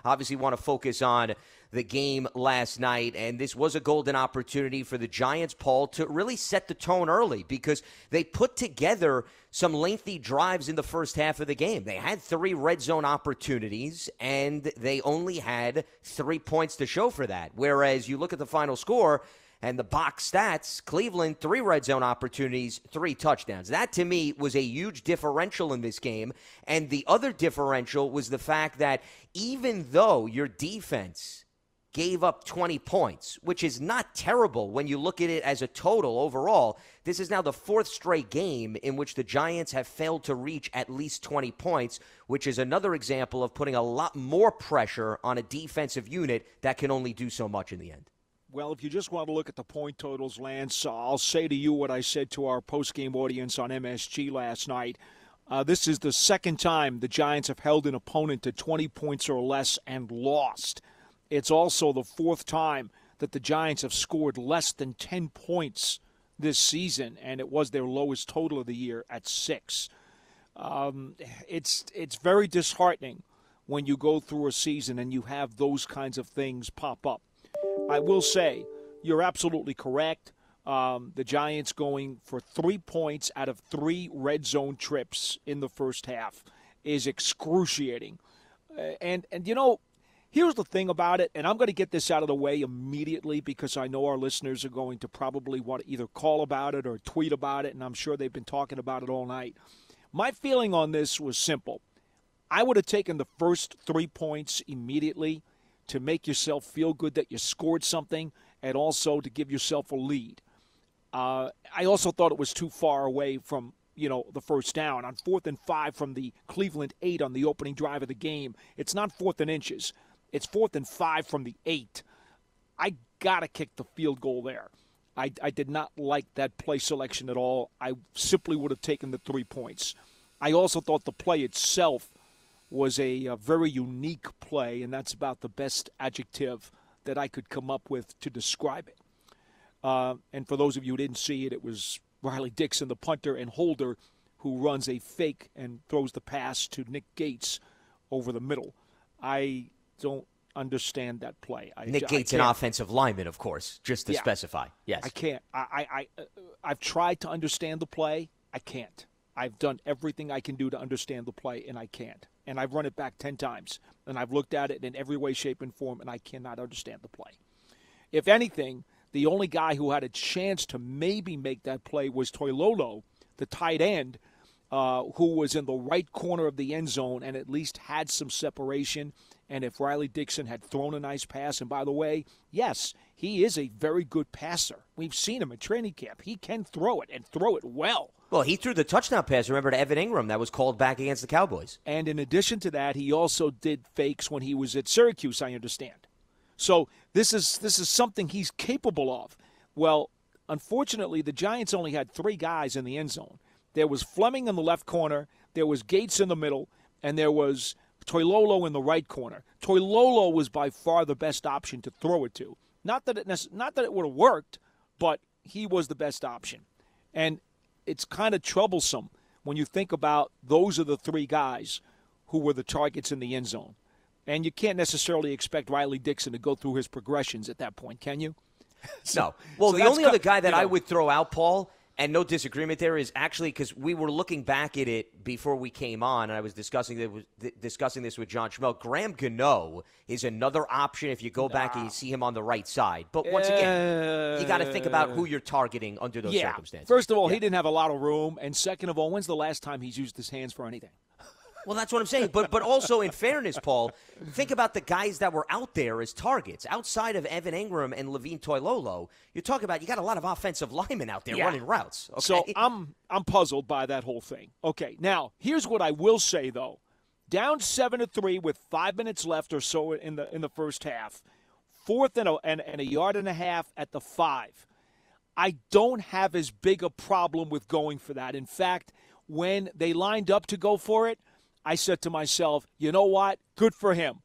Obviously want to focus on the game last night, and this was a golden opportunity for the Giants, Paul, to really set the tone early because they put together some lengthy drives in the first half of the game. They had 3 red zone opportunities, and they only had 3 points to show for that. Whereas you look at the final score and the box stats, Cleveland, 3 red zone opportunities, 3 touchdowns. That, to me, was a huge differential in this game. And the other differential was the fact that even though your defense gave up 20 points, which is not terrible when you look at it as a total overall, this is now the 4th straight game in which the Giants have failed to reach at least 20 points, which is another example of putting a lot more pressure on a defensive unit that can only do so much in the end. Well, if you just want to look at the point totals, Lance, I'll say to you what I said to our post-game audience on MSG last night. This is the second time the Giants have held an opponent to 20 points or less and lost. It's also the 4th time that the Giants have scored less than 10 points this season, and it was their lowest total of the year at 6. It's very disheartening when you go through a season and you have those kinds of things pop up. I will say, you're absolutely correct. The Giants going for 3 points out of 3 red zone trips in the first half is excruciating. And you know, here's the thing about it, and I'm going to get this out of the way immediately because I know our listeners are going to probably want to either call about it or tweet about it, and I'm sure they've been talking about it all night. My feeling on this was simple. I would have taken the first 3 points immediately to make yourself feel good that you scored something and also to give yourself a lead. I also thought it was too far away from, the first down. On 4th and 5 from the Cleveland 8 on the opening drive of the game, it's not 4th and inches. It's 4th and 5 from the 8. I got to kick the field goal there. I did not like that play selection at all. I simply would have taken the 3 points. I also thought the play itself was a very unique play, and that's about the best adjective that I could come up with to describe it. And for those of you who didn't see it, it was Riley Dixon, the punter and holder, who runs a fake and throws the pass to Nick Gates over the middle. I don't understand that play. Nick Gates, an offensive lineman, of course, just to specify. Yes. I can't. I've tried to understand the play. I can't. I've done everything I can do to understand the play, and I can't. And I've run it back 10 times, and I've looked at it in every way, shape, and form, and I cannot understand the play. If anything, the only guy who had a chance to maybe make that play was Toilolo, the tight end, who was in the right corner of the end zone and at least had some separation. And if Riley Dixon had thrown a nice pass, and by the way, yes, he is a very good passer. We've seen him at training camp. He can throw it and throw it well. Well, he threw the touchdown pass, remember, to Evan Ingram that was called back against the Cowboys. And in addition to that, he also did fakes when he was at Syracuse, I understand. So this is something he's capable of. Well, unfortunately, the Giants only had 3 guys in the end zone. There was Fleming in the left corner, there was Gates in the middle, and there was Toilolo in the right corner. Toilolo was by far the best option to throw it to. Not that it would have worked, but he was the best option. And it's kind of troublesome when you think about those are the 3 guys who were the targets in the end zone. And you can't necessarily expect Riley Dixon to go through his progressions at that point, can you? No. Well, the only other guy that I would throw out, Paul, and no disagreement there, is actually because we were looking back at it before we came on, and I was discussing this with John Schmel. Graham Gano is another option if you go back and you see him on the right side. But once again, you got to think about who you're targeting under those circumstances. First of all, he didn't have a lot of room, and second of all, when's the last time he's used his hands for anything? Well, that's what I'm saying. But also, in fairness, Paul, think about the guys that were out there as targets. Outside of Evan Ingram and Levine Toilolo, you're talking about you got a lot of offensive linemen out there running routes. Okay? So I'm puzzled by that whole thing. Okay, now, here's what I will say, though. Down 7-3 with 5 minutes left or so in the first half, 4th and a yard and a half at the 5. I don't have as big a problem with going for that. In fact, when they lined up to go for it, I said to myself, you know what? Good for him.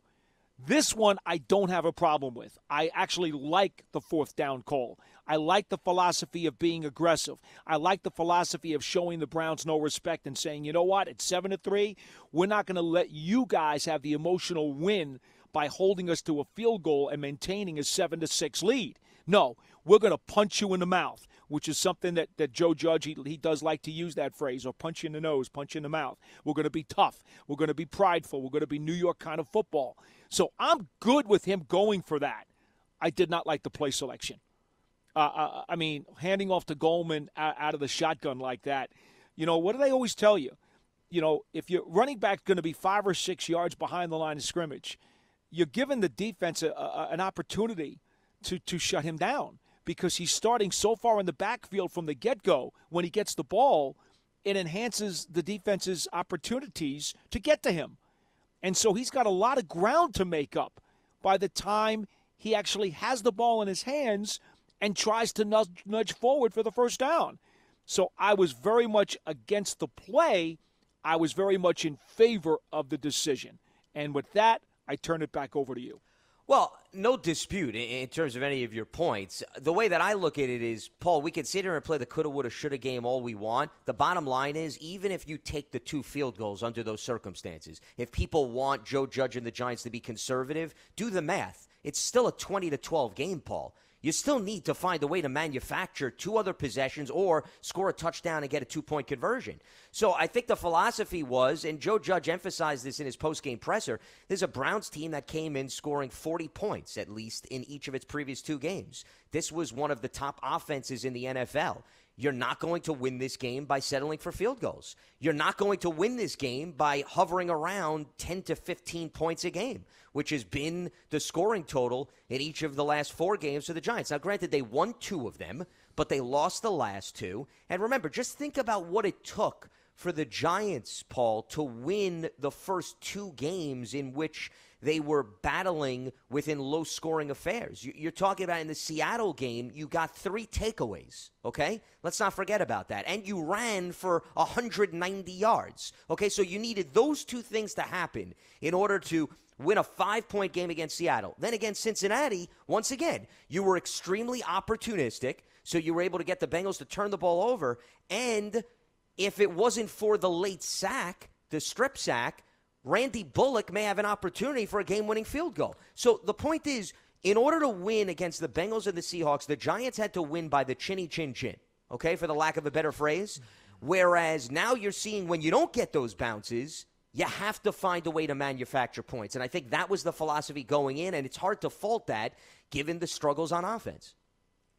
This one I don't have a problem with. I actually like the 4th down call. I like the philosophy of being aggressive. I like the philosophy of showing the Browns no respect and saying, you know what? It's 7-3. We're not going to let you guys have the emotional win by holding us to a field goal and maintaining a 7-6 lead. No, we're going to punch you in the mouth, which is something that Joe Judge, he does like to use that phrase, or punch you in the nose, punch you in the mouth. We're going to be tough. We're going to be prideful. We're going to be New York kind of football. So I'm good with him going for that. I did not like the play selection. I mean, handing off to Goldman out of the shotgun like that. You know, what do they always tell you? You know, if your running back's going to be 5 or 6 yards behind the line of scrimmage, you're giving the defense an opportunity to shut him down because he's starting so far in the backfield from the get-go. When he gets the ball, it enhances the defense's opportunities to get to him. And so he's got a lot of ground to make up by the time he actually has the ball in his hands and tries to nudge forward for the first down. So I was very much against the play. I was very much in favor of the decision. And with that, I turn it back over to you. Well, no dispute in terms of any of your points. The way that I look at it is, Paul, we can sit here and play the coulda, woulda, shoulda game all we want. The bottom line is, even if you take the 2 field goals under those circumstances, if people want Joe Judge and the Giants to be conservative, do the math. It's still a 20-12 game, Paul. You still need to find a way to manufacture 2 other possessions or score a touchdown and get a 2-point conversion. So I think the philosophy was, and Joe Judge emphasized this in his postgame presser, there's a Browns team that came in scoring 40 points at least in each of its previous 2 games. This was one of the top offenses in the NFL. You're not going to win this game by settling for field goals. You're not going to win this game by hovering around 10 to 15 points a game, which has been the scoring total in each of the last 4 games for the Giants. Now, granted, they won 2 of them, but they lost the last 2. And remember, just think about what it took for the Giants, Paul, to win the first 2 games in which they were battling within low-scoring affairs. You're talking about in the Seattle game, you got 3 takeaways, okay? Let's not forget about that. And you ran for 190 yards, okay? So you needed those 2 things to happen in order to win a 5-point game against Seattle. Then against Cincinnati, once again, you were extremely opportunistic, so you were able to get the Bengals to turn the ball over. And if it wasn't for the late sack, the strip sack, Randy Bullock may have an opportunity for a game-winning field goal. So the point is, in order to win against the Bengals and the Seahawks, the Giants had to win by the chinny chin chin, okay, for the lack of a better phrase. Whereas now you're seeing when you don't get those bounces, you have to find a way to manufacture points. And I think that was the philosophy going in, and it's hard to fault that given the struggles on offense.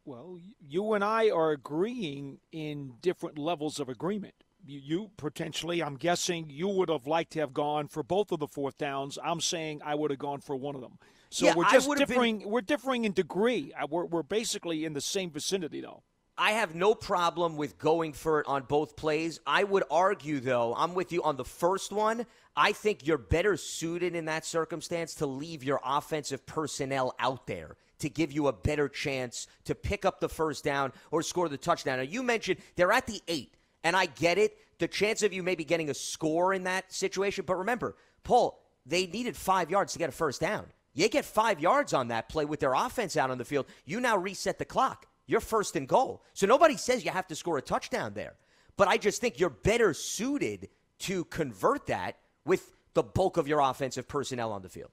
Well, you and I are agreeing in different levels of agreement. You potentially, I'm guessing, you would have liked to have gone for both of the 4th downs. I'm saying I would have gone for one of them. So we're just differing. We're differing in degree. We're basically in the same vicinity, though. I have no problem with going for it on both plays. I would argue, though, I'm with you on the first one. I think you're better suited in that circumstance to leave your offensive personnel out there to give you a better chance to pick up the first down or score the touchdown. Now, you mentioned they're at the 8. And I get it, the chance of you maybe getting a score in that situation. But remember, Paul, they needed 5 yards to get a first down. You get 5 yards on that play with their offense out on the field, you now reset the clock. You're first and goal. So nobody says you have to score a touchdown there. But I just think you're better suited to convert that with the bulk of your offensive personnel on the field.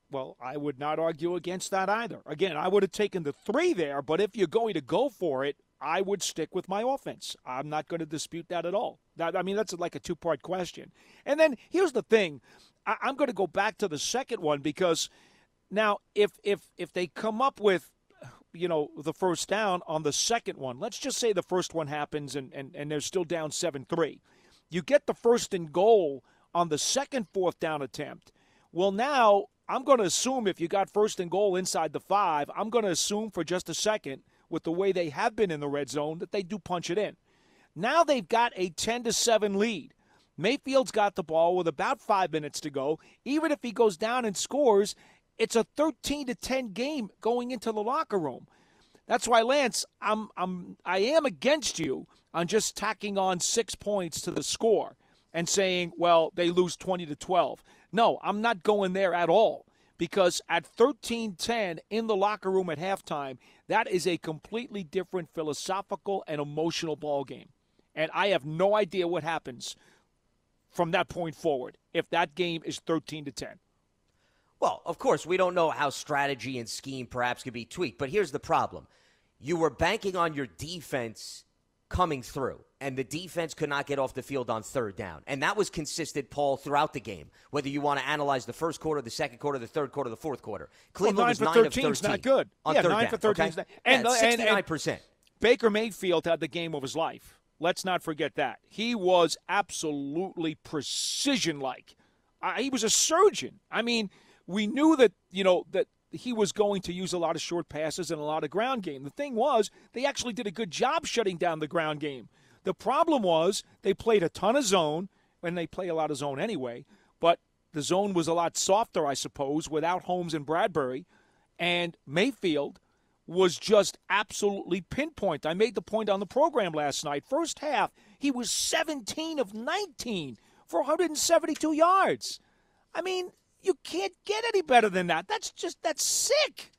Well, I would not argue against that either. Again, I would have taken the 3 there, but if you're going to go for it, I would stick with my offense. I'm not going to dispute that at all. That's like a 2-part question. And then here's the thing. I'm going to go back to the second one because now if they come up with, the first down on the second one, let's just say the first one happens and they're still down 7-3. You get the first and goal on the second 4th down attempt. Well, now I'm going to assume if you got first and goal inside the 5, I'm going to assume for just a second with the way they have been in the red zone, that they do punch it in. Now they've got a 10-7 lead. Mayfield's got the ball with about 5 minutes to go. Even if he goes down and scores, it's a 13-10 game going into the locker room. That's why, Lance, I am against you on just tacking on 6 points to the score and saying, well, they lose 20-12. No, I'm not going there at all. Because at 13-10 in the locker room at halftime, that is a completely different philosophical and emotional ball game. And I have no idea what happens from that point forward if that game is 13-10. Well, of course, we don't know how strategy and scheme perhaps could be tweaked, but here's the problem. You were banking on your defense coming through, and the defense could not get off the field on third down. And that was consistent, Paul, throughout the game, whether you want to analyze the first quarter, the second quarter, the third quarter, the fourth quarter. Cleveland was 9 of 13 is not good. On yeah, third 9 down, for 13 okay? And 69%. Baker Mayfield had the game of his life. Let's not forget that. He was absolutely precision-like. He was a surgeon. I mean, we knew that, that he was going to use a lot of short passes and a lot of ground game. The thing was, they actually did a good job shutting down the ground game. The problem was they played a ton of zone, and they play a lot of zone anyway, but the zone was a lot softer, I suppose, without Holmes and Bradbury, and Mayfield was just absolutely pinpoint. I made the point on the program last night. First half, he was 17 of 19 for 172 yards. I mean, you can't get any better than that. That's sick.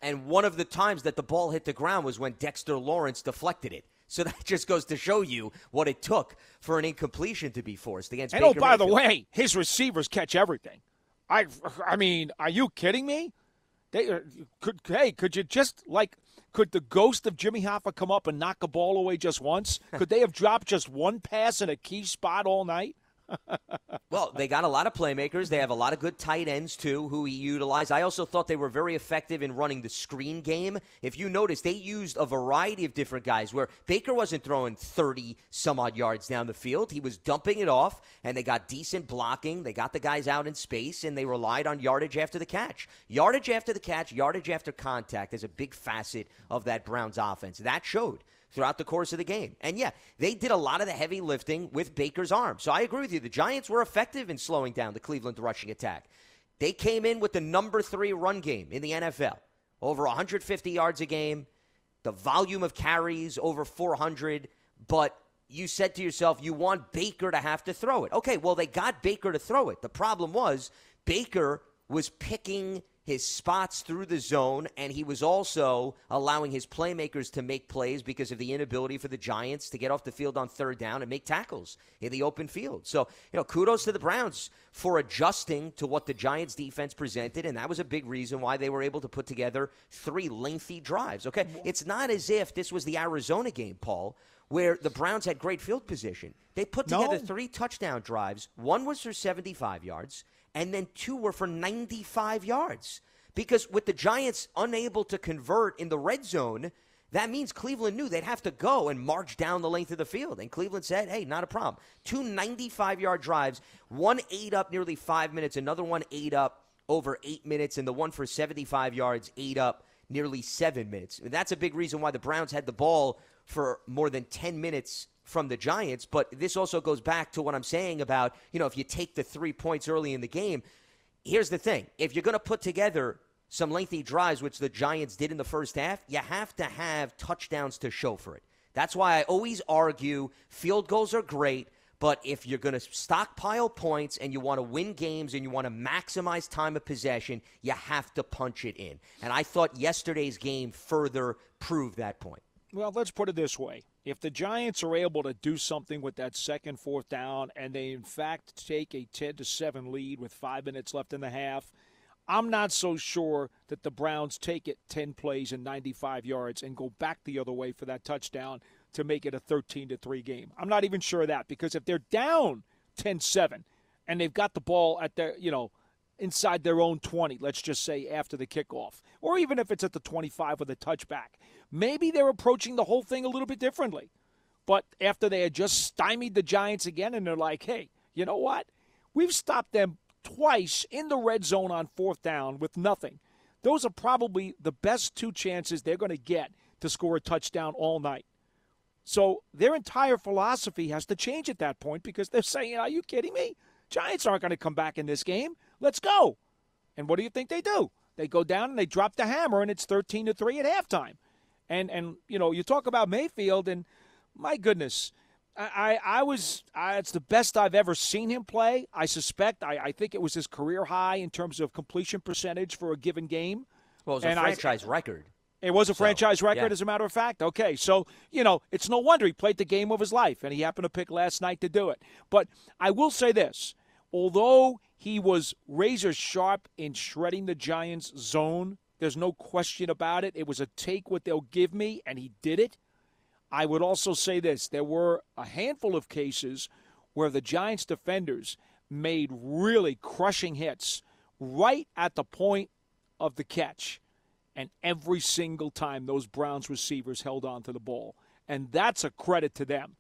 And one of the times that the ball hit the ground was when Dexter Lawrence deflected it. So that just goes to show you what it took for an incompletion to be forced against Baker Mayfield. By the way, his receivers catch everything. I mean, are you kidding me? Could you just, could the ghost of Jimmy Hoffa come up and knock a ball away just once? Could they have dropped just one pass in a key spot all night? Well, they got a lot of playmakers. They have a lot of good tight ends, too, who he utilized. I also thought they were very effective in running the screen game. If you notice, they used a variety of different guys where Baker wasn't throwing 30-some-odd yards down the field. He was dumping it off, and they got decent blocking. They got the guys out in space, and they relied on yardage after the catch. Yardage after the catch, yardage after contact is a big facet of that Browns offense. That showed throughout the course of the game. And, yeah, they did a lot of the heavy lifting with Baker's arm. So I agree with you. The Giants were effective in slowing down the Cleveland rushing attack. They came in with the number 3 run game in the NFL, over 150 yards a game, the volume of carries over 400, but you said to yourself, you want Baker to have to throw it. Okay, well, they got Baker to throw it. The problem was Baker was picking his spots through the zone, and he was also allowing his playmakers to make plays because of the inability for the Giants to get off the field on third down and make tackles in the open field. So, kudos to the Browns for adjusting to what the Giants defense presented, and that was a big reason why they were able to put together 3 lengthy drives. Okay, it's not as if this was the Arizona game, Paul, where the Browns had great field position. They put together 3 touchdown drives. One was for 75 yards, and then 2 were for 95 yards. Because with the Giants unable to convert in the red zone, that means Cleveland knew they'd have to go and march down the length of the field. And Cleveland said, hey, not a problem. 2 95-yard drives, one ate up nearly 5 minutes, another one ate up over 8 minutes, and the one for 75 yards ate up nearly 7 minutes. And that's a big reason why the Browns had the ball for more than 10 minutes from the Giants, but this also goes back to what I'm saying about, if you take the 3 points early in the game, here's the thing. If you're going to put together some lengthy drives, which the Giants did in the first half, you have to have touchdowns to show for it. That's why I always argue field goals are great, but if you're going to stockpile points and you want to win games and you want to maximize time of possession, you have to punch it in. And I thought yesterday's game further proved that point. Well, let's put it this way. If the Giants are able to do something with that second, fourth down, and they, in fact, take a 10-7 lead with 5 minutes left in the half, I'm not so sure that the Browns take it 10 plays and 95 yards and go back the other way for that touchdown to make it a 13-3 game. I'm not even sure of that, because if they're down 10-7 and they've got the ball at their, inside their own 20, let's just say after the kickoff, or even if it's at the 25 with a touchback, maybe they're approaching the whole thing a little bit differently. But after they had just stymied the Giants again, and they're like, hey, you know what? We've stopped them twice in the red zone on fourth down with nothing. Those are probably the best 2 chances they're going to get to score a touchdown all night. So their entire philosophy has to change at that point, because they're saying, are you kidding me? Giants aren't going to come back in this game. Let's go. And what do you think they do? They go down and they drop the hammer, and it's 13-3 at halftime. And you talk about Mayfield, and my goodness, it's the best I've ever seen him play. I think it was his career high in terms of completion percentage for a given game. Well, it was a franchise record. It was a franchise record, as a matter of fact. Okay, so, it's no wonder he played the game of his life, and he happened to pick last night to do it. But I will say this. Although He was razor sharp in shredding the Giants' zone. There's no question about it. It was a take what they'll give me, and he did it. I would also say this. There were a handful of cases where the Giants' defenders made really crushing hits right at the point of the catch. And every single time those Browns receivers held on to the ball. And that's a credit to them.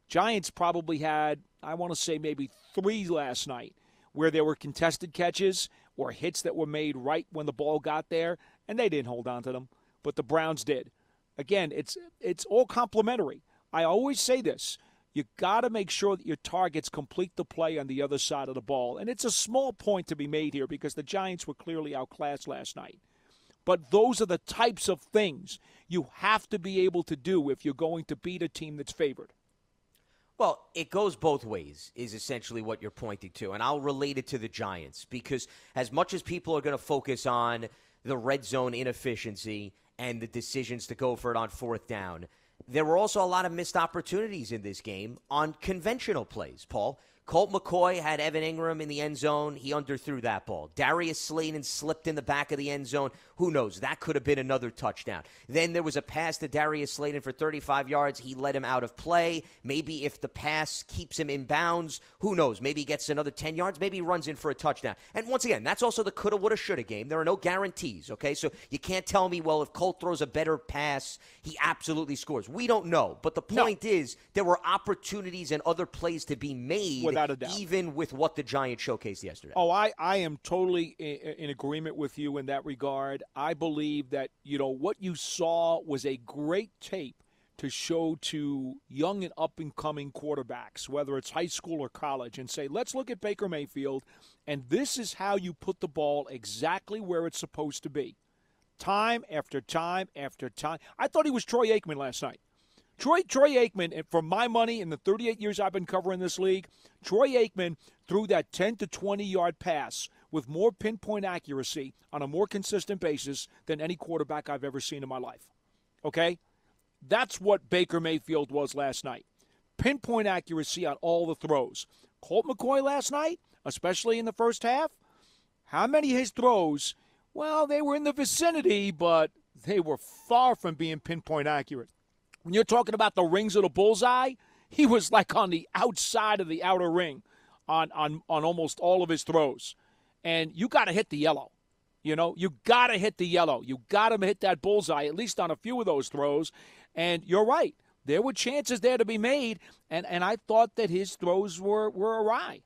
Giants probably had, I want to say maybe 3 last night, where there were contested catches or hits that were made right when the ball got there, and they didn't hold on to them. But the Browns did. Again, it's all complimentary. I always say this. You got to make sure that your targets complete the play on the other side of the ball. And it's a small point to be made here because the Giants were clearly outclassed last night. But those are the types of things you have to be able to do if you're going to beat a team that's favored. Well, it goes both ways is essentially what you're pointing to. And I'll relate it to the Giants because as much as people are going to focus on the red zone inefficiency and the decisions to go for it on 4th down, there were also a lot of missed opportunities in this game on conventional plays, Paul. Colt McCoy had Evan Ingram in the end zone. He underthrew that ball. Darius Slayton slipped in the back of the end zone. Who knows? That could have been another touchdown. Then there was a pass to Darius Slayton for 35 yards. He let him out of play. Maybe if the pass keeps him in bounds, who knows? Maybe he gets another 10 yards. Maybe he runs in for a touchdown. And once again, that's also the coulda, woulda, shoulda game. There are no guarantees, okay? So you can't tell me, well, if Colt throws a better pass, he absolutely scores. We don't know. But the point is there were opportunities and other plays to be made. Without a doubt. Even with what the Giants showcased yesterday. Oh, I am totally in agreement with you in that regard. I believe that, what you saw was a great tape to show to young and up-and-coming quarterbacks, whether it's high school or college, and say, let's look at Baker Mayfield, and this is how you put the ball exactly where it's supposed to be. Time after time after time. I thought he was Troy Aikman last night. Troy Aikman, and for my money, in the 38 years I've been covering this league, Troy Aikman threw that 10 to 20-yard pass with more pinpoint accuracy on a more consistent basis than any quarterback I've ever seen in my life. Okay? That's what Baker Mayfield was last night. Pinpoint accuracy on all the throws. Colt McCoy last night, especially in the first half, how many of his throws, well, they were in the vicinity, but they were far from being pinpoint accurate. When you're talking about the rings of the bullseye, he was like on the outside of the outer ring on almost all of his throws. And you got to hit the yellow. You got to hit the yellow. You got to hit that bullseye, at least on a few of those throws. And you're right. There were chances there to be made, and I thought that his throws were awry.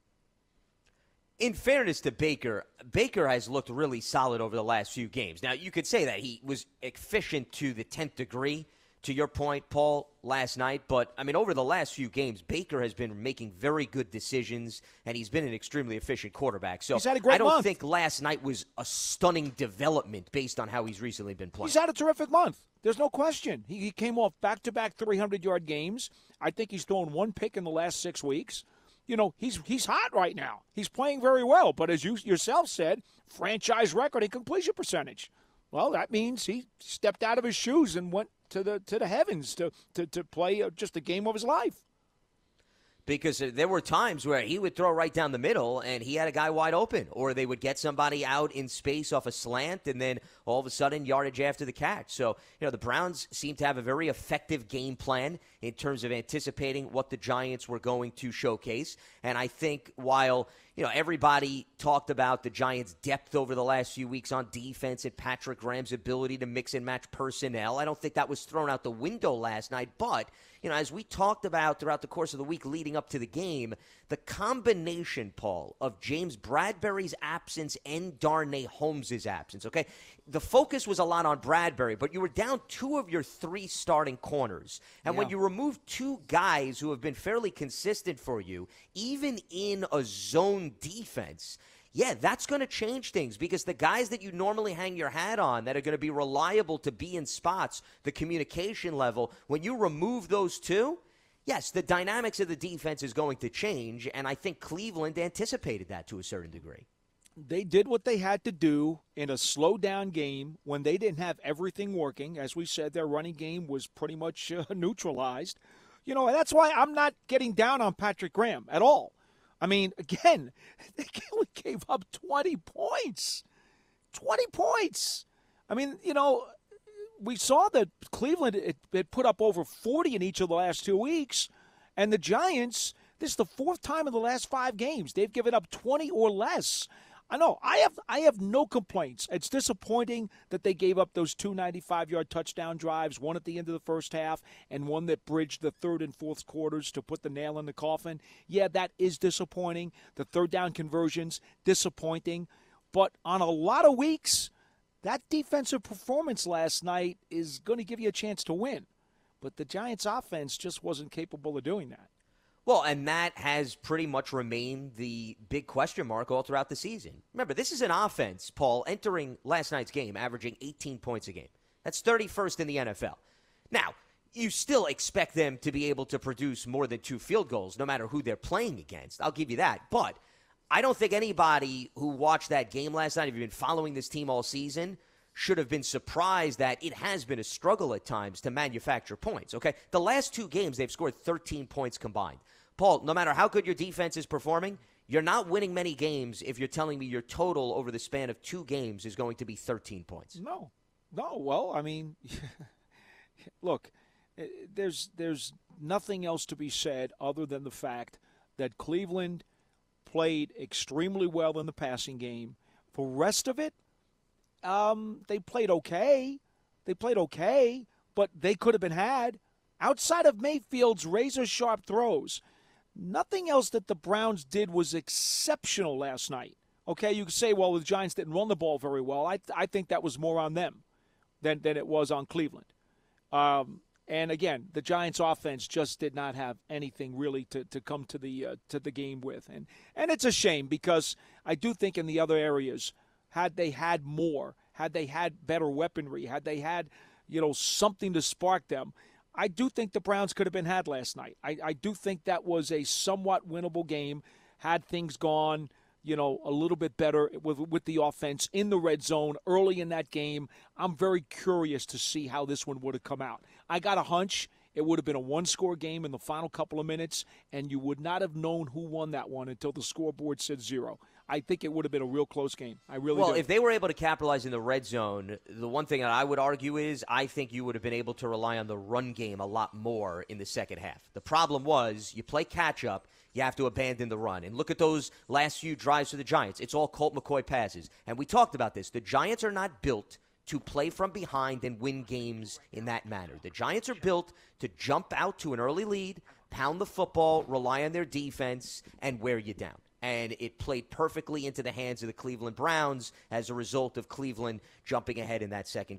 In fairness to Baker, Baker has looked really solid over the last few games. Now, you could say that he was efficient to the 10th degree, to your point, Paul, last night. But, over the last few games, Baker has been making very good decisions, and he's been an extremely efficient quarterback. So he's had a great I don't month. think last night was a stunning development based on how he's recently been playing. He's had a terrific month. There's no question. He came off back-to-back 300-yard games. I think he's thrown 1 pick in the last 6 weeks. He's hot right now. He's playing very well. But as you yourself said, franchise record in completion percentage. Well, that means he stepped out of his shoes and went to the heavens to play just the game of his life. Because there were times where he would throw right down the middle and he had a guy wide open, or they would get somebody out in space off a slant and then all of a sudden yardage after the catch. So, the Browns seem to have a very effective game plan in terms of anticipating what the Giants were going to showcase. And I think while, everybody talked about the Giants' depth over the last few weeks on defense and Patrick Graham's ability to mix and match personnel, I don't think that was thrown out the window last night. But, as we talked about throughout the course of the week leading up to the game, the combination, Paul, of James Bradbury's absence and Darnay Holmes' absence, okay? The focus was a lot on Bradbury, but you were down 2 of your 3 starting corners. And when you remove 2 guys who have been fairly consistent for you, even in a zone defense, that's going to change things because the guys that you normally hang your hat on that are going to be reliable to be in spots, the communication level, when you remove those 2, yes, the dynamics of the defense is going to change, and I think Cleveland anticipated that to a certain degree. They did what they had to do in a slow-down game when they didn't have everything working. As we said, their running game was pretty much neutralized. And that's why I'm not getting down on Patrick Graham at all. I mean, again, they only gave up 20 points. 20 points. I mean, we saw that Cleveland it put up over 40 in each of the last 2 weeks, and the Giants, this is the fourth time in the last 5 games they've given up 20 or less. I know. I have no complaints. It's disappointing that they gave up those 2 95-yard touchdown drives, one at the end of the first half and one that bridged the third and fourth quarters to put the nail in the coffin. Yeah, that is disappointing. The third down conversions, disappointing. But on a lot of weeks, that defensive performance last night is going to give you a chance to win. But the Giants' offense just wasn't capable of doing that. Well, and that has pretty much remained the big question mark all throughout the season. Remember, this is an offense, Paul, entering last night's game, averaging 18 points a game. That's 31st in the NFL. Now, you still expect them to be able to produce more than 2 field goals, no matter who they're playing against. I'll give you that. But I don't think anybody who watched that game last night, if you've been following this team all season, should have been surprised that it has been a struggle at times to manufacture points, okay? The last 2 games, they've scored 13 points combined. Paul, no matter how good your defense is performing, you're not winning many games if you're telling me your total over the span of 2 games is going to be 13 points. No. Well, I mean, look, there's nothing else to be said other than the fact that Cleveland played extremely well in the passing game. For the rest of it, they played okay. But they could have been had. Outside of Mayfield's razor-sharp throws, nothing else that the Browns did was exceptional last night. Okay, you could say, well, the Giants didn't run the ball very well. I think that was more on them than it was on Cleveland. And again, the Giants' offense just did not have anything really to come to the game with, and it's a shame because I do think in the other areas, had they had more, had they had better weaponry, had they had something to spark them, I do think the Browns could have been had last night. I do think that was a somewhat winnable game had things gone a little bit better with the offense in the red zone early in that game. I'm very curious to see how this one would have come out. I got a hunch it would have been a 1-score game in the final couple of minutes, and you would not have known who won that one until the scoreboard said 0. I think it would have been a real close game. I really do. Well, if they were able to capitalize in the red zone, the one thing that I would argue is I think you would have been able to rely on the run game a lot more in the second half. The problem was you play catch-up, you have to abandon the run. And look at those last few drives for the Giants. It's all Colt McCoy passes. And we talked about this. The Giants are not built to play from behind and win games in that manner. The Giants are built to jump out to an early lead, pound the football, rely on their defense, and wear you down. And it played perfectly into the hands of the Cleveland Browns as a result of Cleveland jumping ahead in that second quarter.